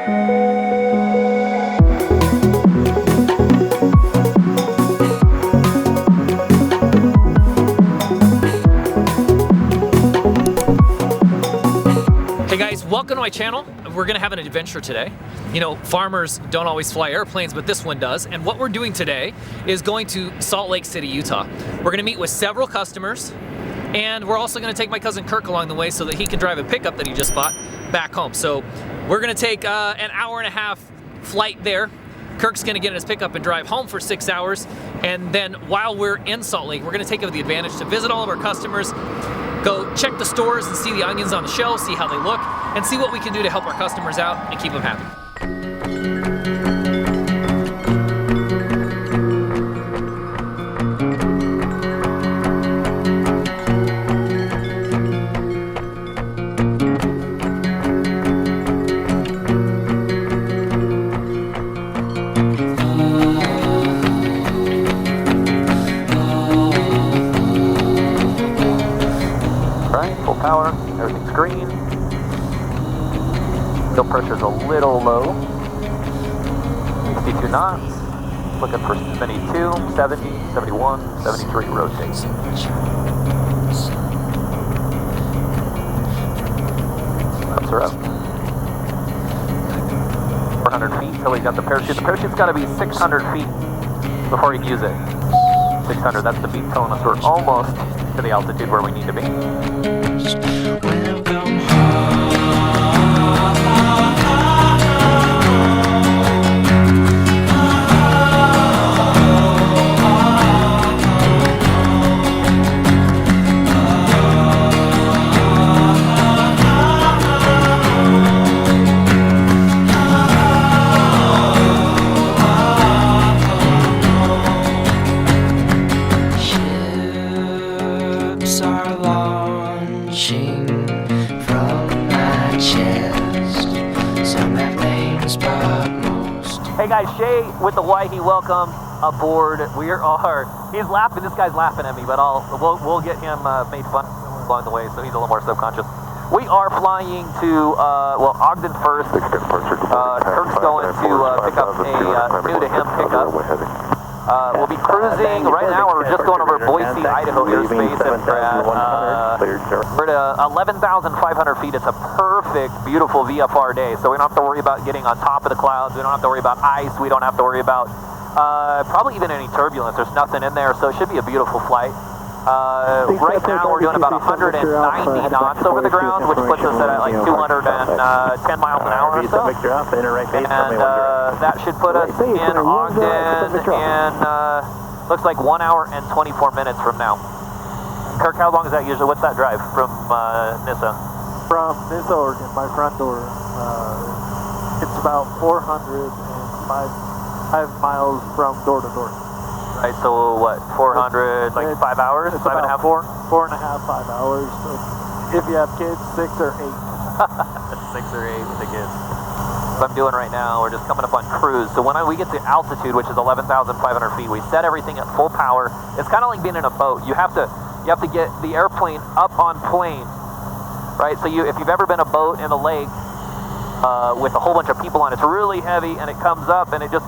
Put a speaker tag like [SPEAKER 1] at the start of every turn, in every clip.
[SPEAKER 1] Hey guys, welcome to my channel. We're gonna have an adventure today. You know, farmers don't always fly airplanes, but this one does. And what we're doing today is going to Salt Lake City, Utah. We're gonna meet with several customers, and we're also gonna take my cousin Kirk along the way so that he can drive a pickup that he just bought back home. So we're gonna take an hour and a half flight there. Kirk's gonna get in his pickup and drive home for 6 hours. And then while we're in Salt Lake, we're gonna take the advantage to visit all of our customers, go check the stores and see the onions on the shelves, see how they look, and see what we can do to help our customers out and keep them happy.
[SPEAKER 2] Full power, everything's green. Fuel pressure's a little low. 62 knots. Looking for 72, 70, 71, 73 rotates. Ups are up. 400 feet till we got the parachute. The parachute's got to be 600 feet before you can use it. 600, that's the beep telling us we're almost to the altitude where we need to be. Hey guys, Shay with the Hawaii, welcome aboard. We are, he's laughing, this guy's laughing at me, but we'll get him made fun along the way, so he's a little more subconscious. We are flying to, well, Ogden first. Kirk's going to pick up a new to him pickup. We'll be cruising, right now we're just going over Boise, Idaho airspace, and we're at 11,500 feet. It's a perfect, beautiful VFR day, so we don't have to worry about getting on top of the clouds, we don't have to worry about ice, we don't have to worry about probably even any turbulence. There's nothing in there, so it should be a beautiful flight. Right now we're doing about 190 knots over the ground, which puts us at like 210 miles an hour or so. And that should put us in Ogden in, looks like 1 hour and 24 minutes from now. Kirk, how long is that usually? What's that drive from Nissa?
[SPEAKER 3] From Nissa, Oregon, my front door. It's about 405 miles from door to door.
[SPEAKER 2] Right, so what, 400, like 5 hours, 5.5, 4?
[SPEAKER 3] 4.5, 5 hours. If you have kids, 6 or 8.
[SPEAKER 2] 6 or 8 with the kids. What I'm doing right now, we're just coming up on cruise. So when we get to altitude, which is 11,500 feet, we set everything at full power. It's kind of like being in a boat. You have to get the airplane up on plane, right? So if you've ever been a boat in a lake with a whole bunch of people on, it's really heavy and it comes up and it just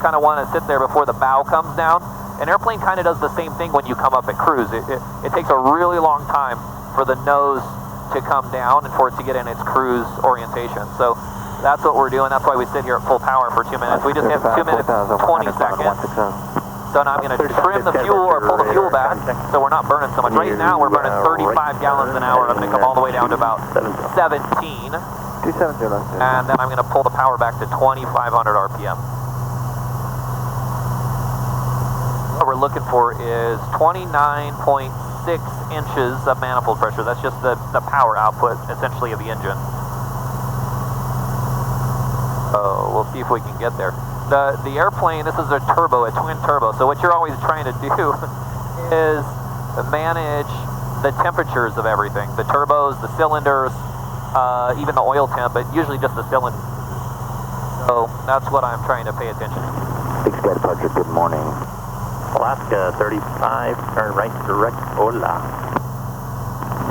[SPEAKER 2] kind of want to sit there before the bow comes down. An airplane kind of does the same thing when you come up at cruise. It takes a really long time for the nose to come down and for it to get in its cruise orientation. So that's what we're doing. That's why we sit here at full power for 2 minutes. We just hit 2 minutes 20 seconds. So now I'm going to trim the fuel or pull the fuel back so we're not burning so much. Right now we're burning 35 gallons an hour. I'm going to come all the way down to about 17. And then I'm going to pull the power back to 2,500 RPM. What we're looking for is 29.6 inches of manifold pressure. That's just the power output, essentially, of the engine. So we'll see if we can get there. The airplane, this is a turbo, a twin turbo. So what you're always trying to do is manage the temperatures of everything. The turbos, the cylinders, even the oil temp, but usually just the cylinder. So that's what I'm trying to pay attention to.
[SPEAKER 4] Big Sky Departure, good morning. Alaska 35, turn right direct Ola.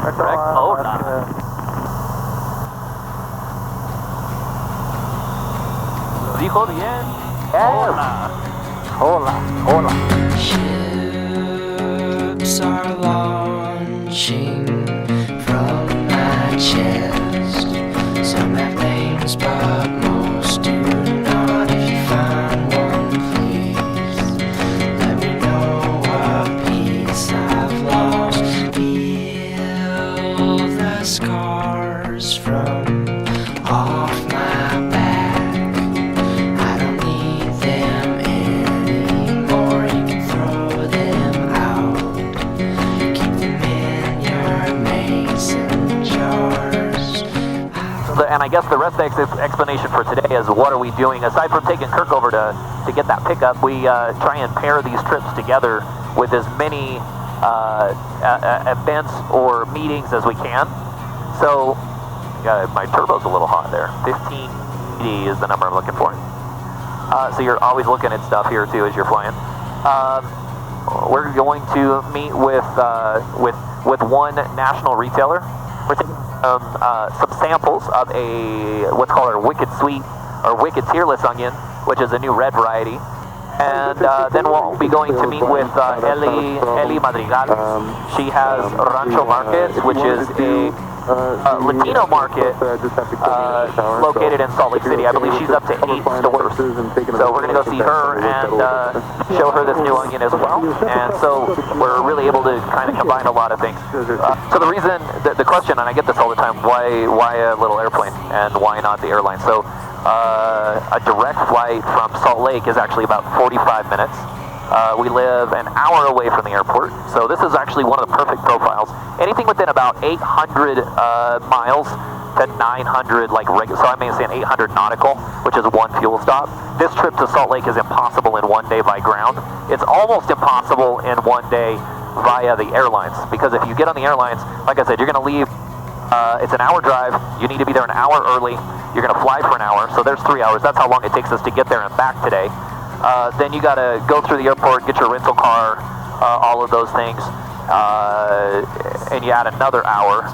[SPEAKER 2] Direct Ola. dijo bien. Hola. Hola. Hola.
[SPEAKER 5] Ships are launching from my chest. Some have names, but most do not. If you find one, please let me know what piece I've lost. Feel the scars from off my back. I don't need them anymore. You can throw them out. Keep them in your mason jars.
[SPEAKER 2] And I guess the rest of the explanation for today is what are we doing? Aside from taking Kirk over to get that pickup, we try and pair these trips together with as many events or meetings as we can. So my turbo's a little hot there. 1580 is the number I'm looking for. So you're always looking at stuff here too as you're flying. We're going to meet with one national retailer. We're taking some samples of what's called our Wicked Sweet or Wicked Tearless onion, which is a new red variety. And then we'll be going to meet with Eli Madrigal. She has Rancho Market, which is a Latino market located in Salt Lake City. I believe she's up to 8 stores. So we're going to go see her and show her this new onion as well. And so we're really able to kind of combine a lot of things. So the reason, the question, and I get this all the time, why a little airplane and why not the airline? So a direct flight from Salt Lake is actually about 45 minutes. We live an hour away from the airport, so this is actually one of the perfect profiles. Anything within about 800 miles to 900, so I may say an 800 nautical, which is one fuel stop. This trip to Salt Lake is impossible in one day by ground. It's almost impossible in one day via the airlines, because if you get on the airlines, like I said, you're going to leave. It's an hour drive. You need to be there an hour early. You're going to fly for an hour, so there's 3 hours. That's how long it takes us to get there and back today. Then you got to go through the airport, get your rental car, all of those things, and you add another hour.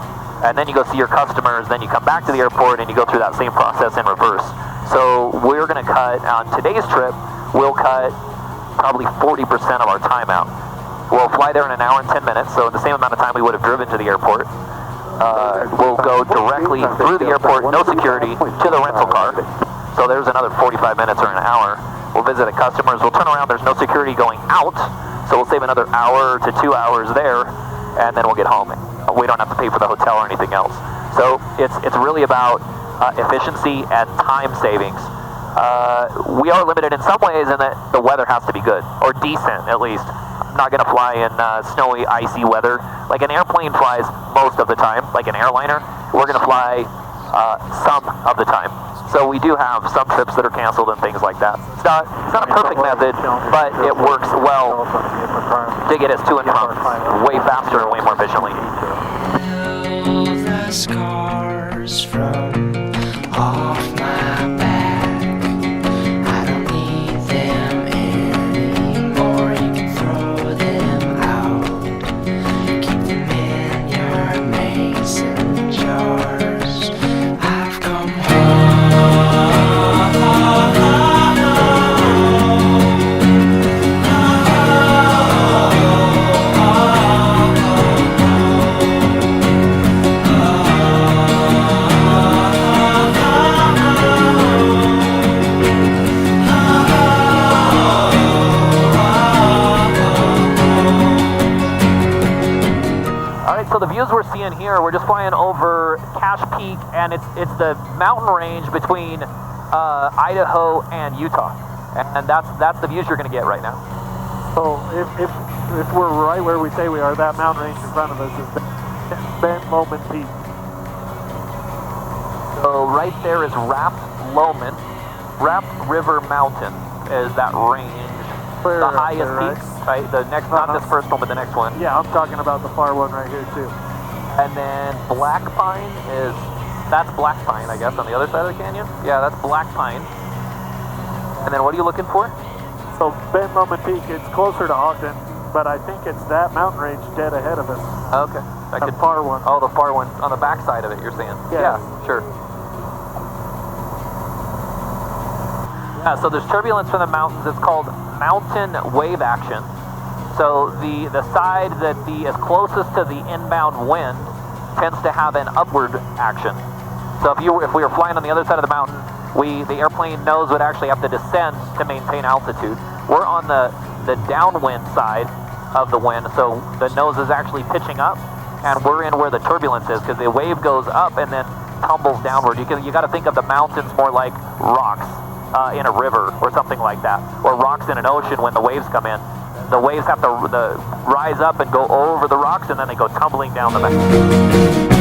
[SPEAKER 2] And then you go see your customers. Then you come back to the airport and you go through that same process in reverse. So we're going to cut on today's trip. We'll cut probably 40% of our time out. We'll fly there in an hour and 10 minutes. So in the same amount of time we would have driven to the airport. We'll go directly through the airport, no security, to the rental car. So there's another 45 minutes or an hour. We'll visit the customers. We'll turn around. There's no security going out. So we'll save another hour to 2 hours there, and then we'll get home. We don't have to pay for the hotel or anything else. So it's really about efficiency and time savings. We are limited in some ways in that the weather has to be good, or decent at least. I'm not going to fly in snowy, icy weather. Like an airplane flies most of the time, like an airliner. We're going to fly some of the time. So we do have some trips that are canceled and things like that. It's not a perfect method, but it works well to get us to and from way faster and way more efficiently.
[SPEAKER 5] Feel the scars from off my back. I don't need them anymore. You can throw them out. Keep them in your mason jars. I've come home.
[SPEAKER 2] So the views we're seeing here, we're just flying over Cache Peak, and it's the mountain range between Idaho and Utah, and that's the views you're going to get right now.
[SPEAKER 3] So if we're right where we say we are, that mountain range in front of us is Bent Lowman Peak.
[SPEAKER 2] So right there is Raft River Mountain is that range. The highest peak, right? The next, not this first one, but the next one.
[SPEAKER 3] Yeah, I'm talking about the far one right here too.
[SPEAKER 2] And then Black Pine that's Black Pine, I guess, on the other side of the canyon. Yeah, that's Black Pine. And then what are you looking for?
[SPEAKER 3] So Bent Lowman Peak, it's closer to Ogden, but I think it's that mountain range dead ahead of us.
[SPEAKER 2] Okay.
[SPEAKER 3] The far one.
[SPEAKER 2] Oh, the far one on the back side of it, you're saying?
[SPEAKER 3] Yeah.
[SPEAKER 2] Sure. So there's turbulence from the mountains. It's called mountain wave action. So the side that is closest to the inbound wind tends to have an upward action. So if we were flying on the other side of the mountain, the airplane nose would actually have to descend to maintain altitude. We're on the downwind side of the wind, so the nose is actually pitching up, and we're in where the turbulence is, because the wave goes up and then tumbles downward. You got to think of the mountains more like rocks in a river or something like that, or rocks in an ocean when the waves come in. The waves have to rise up and go over the rocks, and then they go tumbling down the mountain.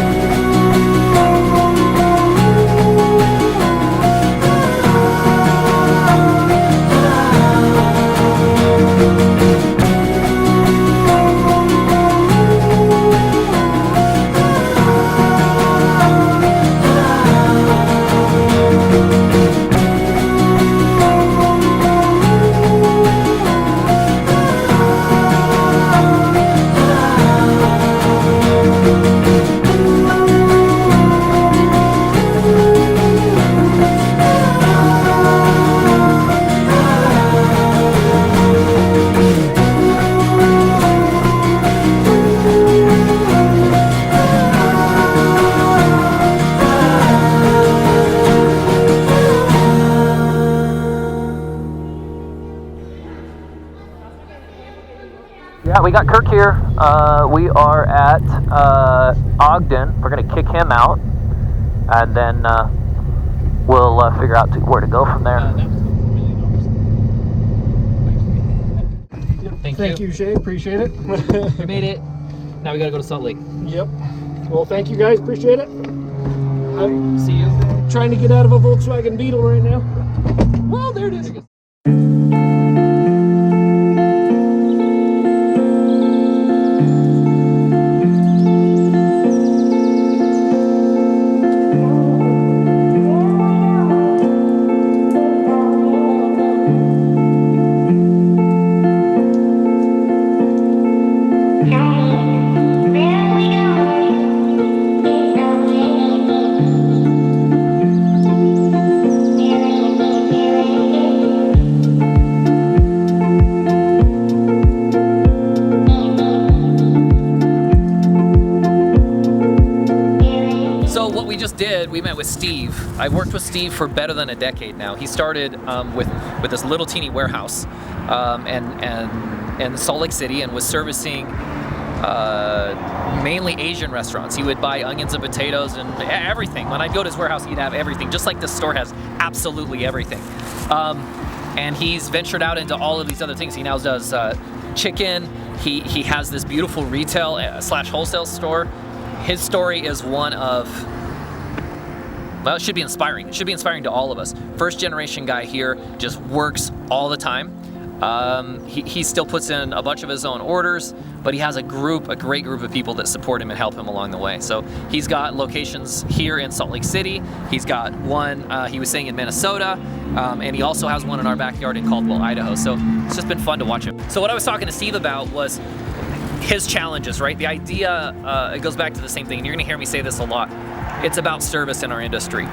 [SPEAKER 2] Yeah, we got Kirk here. We are at Ogden. We're going to kick him out, and then we'll figure out where to go from there.
[SPEAKER 3] Thank you, Shay. Appreciate it.
[SPEAKER 1] We made it. Now we got to go to Salt Lake.
[SPEAKER 3] Yep. Well, thank you guys. Appreciate it. I'm
[SPEAKER 1] See you.
[SPEAKER 3] trying to get out of a Volkswagen Beetle right now. Well, there it is.
[SPEAKER 1] We met with Steve. I've worked with Steve for better than a decade now. He started with this little teeny warehouse in Salt Lake City, and was servicing mainly Asian restaurants. He would buy onions and potatoes and everything. When I'd go to his warehouse, he'd have everything, just like this store has absolutely everything. And he's ventured out into all of these other things. He now does chicken. He has this beautiful retail / wholesale store. His story is one of, well, it should be inspiring. It should be inspiring to all of us. First generation guy here, just works all the time. He still puts in a bunch of his own orders, but he has a great group of people that support him and help him along the way. So he's got locations here in Salt Lake City. He's got one, he was saying, in Minnesota, and he also has one in our backyard in Caldwell, Idaho. So it's just been fun to watch him. So what I was talking to Steve about was his challenges, right? The idea, it goes back to the same thing, and you're gonna hear me say this a lot. It's about service in our industry.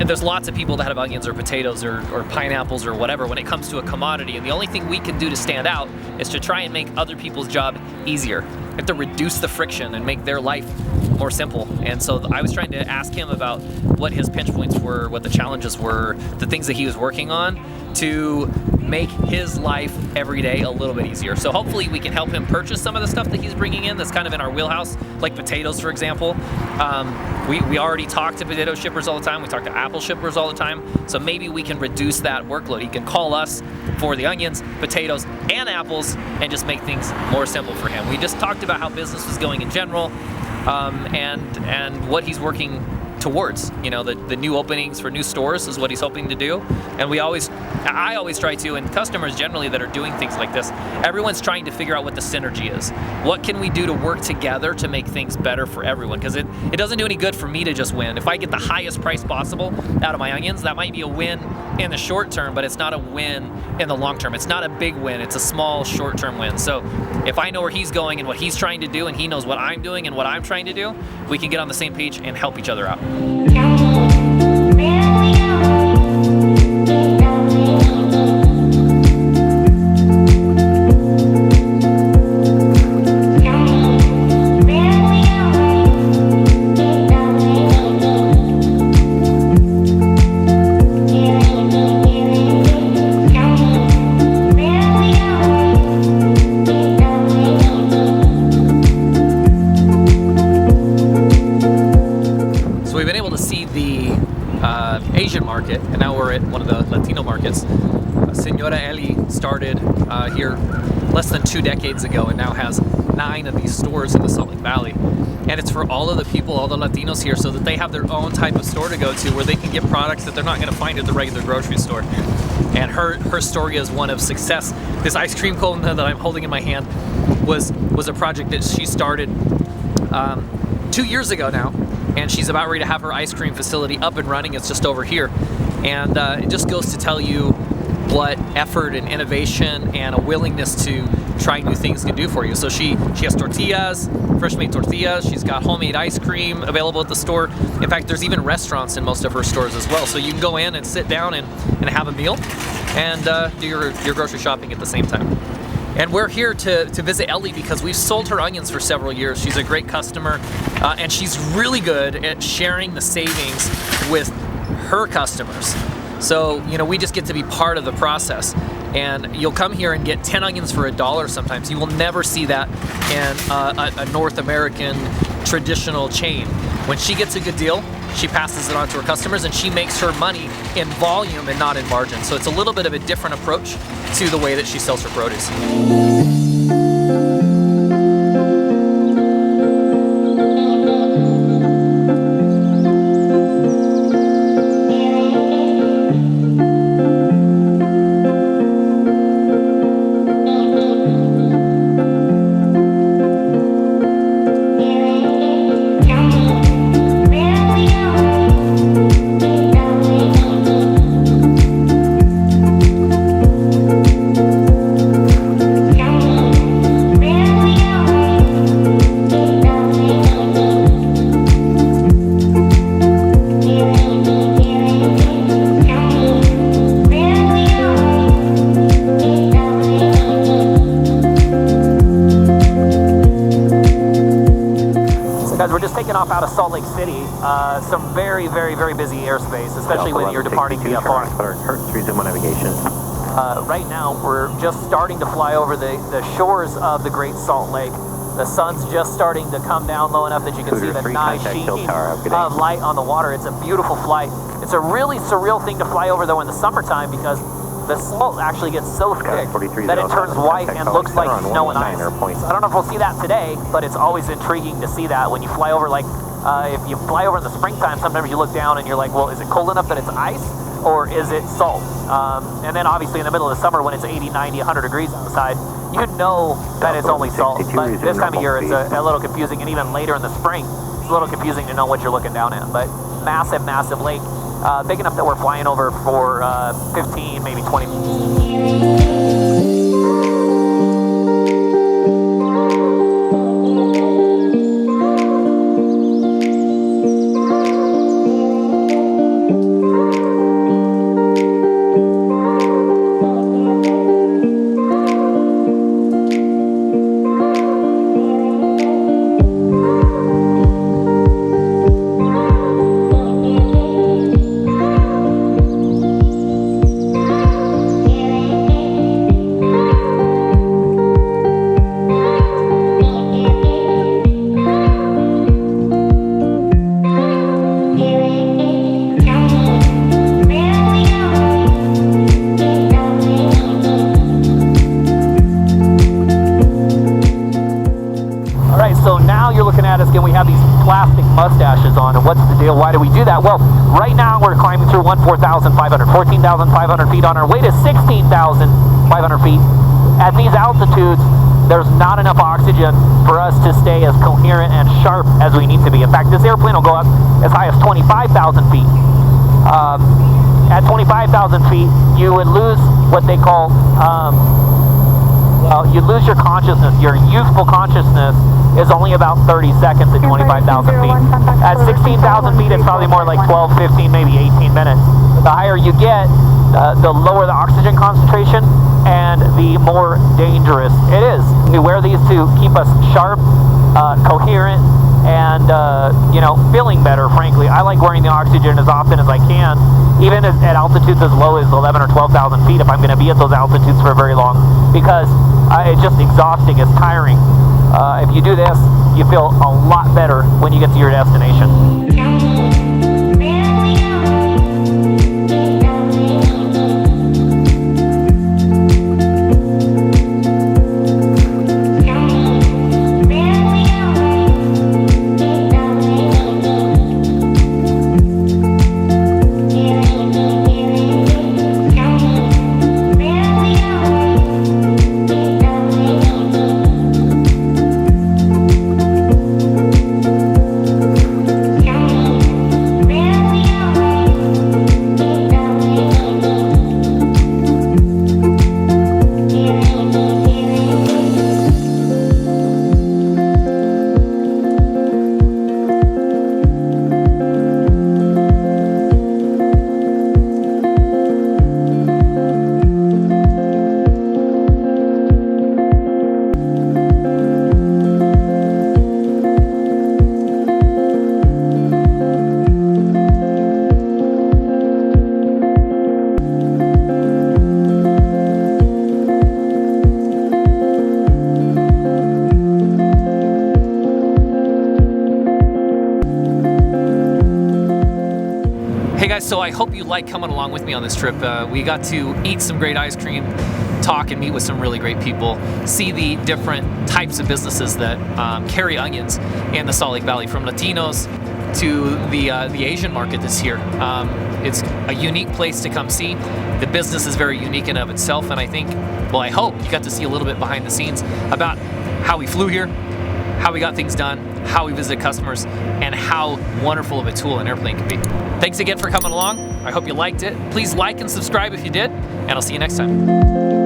[SPEAKER 1] There's lots of people that have onions or potatoes or pineapples or whatever when it comes to a commodity, and the only thing we can do to stand out is to try and make other people's job easier. We have to reduce the friction and make their life more simple. And so I was trying to ask him about what his pinch points were, what the challenges were, the things that he was working on to make his life every day a little bit easier. So hopefully we can help him purchase some of the stuff that he's bringing in that's kind of in our wheelhouse, like potatoes, for example. We already talk to potato shippers all the time. We talk to apple shippers all the time. So maybe we can reduce that workload. He can call us for the onions, potatoes, and apples and just make things more simple for him. We just talked about how business was going in general, and what he's working towards. You know, the new openings for new stores is what he's hoping to do. And I always try to, and customers generally that are doing things like this, everyone's trying to figure out what the synergy is. What can we do to work together to make things better for everyone? Because it doesn't do any good for me to just win. If I get the highest price possible out of my onions, that might be a win in the short term, but it's not a win in the long term. It's not a big win, it's a small short-term win. So if I know where he's going and what he's trying to do, and he knows what I'm doing and what I'm trying to do, we can get on the same page and help each other out. and now we're at one of the Latino markets. Senora Eli started here less than 2 decades ago and now has 9 of these stores in the Salt Lake Valley. And it's for all of the people, all the Latinos here, so that they have their own type of store to go to where they can get products that they're not going to find at the regular grocery store. And her story is one of success. This ice cream cone that I'm holding in my hand was a project that she started 2 years ago now, and she's about ready to have her ice cream facility up and running. It's just over here, and it just goes to tell you what effort and innovation and a willingness to try new things can do for you. So she has tortillas, fresh made tortillas. She's got homemade ice cream available at the store. In fact, there's even restaurants in most of her stores as well. So you can go in and sit down and have a meal and do your grocery shopping at the same time. And we're here to visit Ellie because we've sold her onions for several years. She's a great customer, and she's really good at sharing the savings with her customers. So, you know, we just get to be part of the process. And you'll come here and get 10 onions for $1 sometimes. You will never see that in a North American traditional chain. When she gets a good deal, she passes it on to her customers, and she makes her money in volume and not in margin. So it's a little bit of a different approach to the way that she sells her produce.
[SPEAKER 2] We're just taking off out of Salt Lake City. Some very, very, very busy airspace, especially when you're departing via farm.
[SPEAKER 4] Resume on navigation.
[SPEAKER 2] Right now, we're just starting to fly over the shores of the Great Salt Lake. The sun's just starting to come down low enough that you can see the nice sheen of light on the water. It's a beautiful flight. It's a really surreal thing to fly over, though, in the summertime because the salt actually gets so thick that it turns white and looks like snow and ice. I don't know if we'll see that today, but it's always intriguing to see that when you fly over. Like if you fly over in the springtime, sometimes you look down and you're like, well, is it cold enough that it's ice or is it salt? And then obviously in the middle of the summer when it's 80, 90, 100 degrees outside, you know that it's only salt. But this time of year it's a little confusing, and even later in the spring, it's a little confusing to know what you're looking down at. But massive, massive lake. Big enough that we're flying over for 15, maybe 20 minutes. So now you're looking at us again, we have these plastic mustaches on, and what's the deal? Why do we do that? Well, right now we're climbing through 14,500 feet on our way to 16,500 feet. At these altitudes, there's not enough oxygen for us to stay as coherent and sharp as we need to be. In fact, this airplane will go up as high as 25,000 feet. At 25,000 feet, you would lose what they call, you lose your consciousness. Your youthful consciousness is only about 30 seconds at 25,000 feet. At 16,000 feet, it's probably more like 12, 15, maybe 18 minutes. The higher you get, the lower the oxygen concentration and the more dangerous it is. We wear these to keep us sharp, coherent, and feeling better, frankly. I like wearing the oxygen as often as I can, even at altitudes as low as 11 or 12,000 feet if I'm going to be at those altitudes for very long, because it's just exhausting, it's tiring. If you do this, you feel a lot better when you get to your destination.
[SPEAKER 1] guys, so I hope you like coming along with me on this trip. We got to eat some great ice cream, talk and meet with some really great people, see the different types of businesses that carry onions in the Salt Lake Valley, from Latinos to the Asian market this year. It's a unique place to come see. The business is very unique in of itself, and I think, well, I hope you got to see a little bit behind the scenes about how we flew here, how we got things done, how we visited customers, and how wonderful of a tool an airplane can be. Thanks again for coming along. I hope you liked it. Please like and subscribe if you did, and I'll see you next time.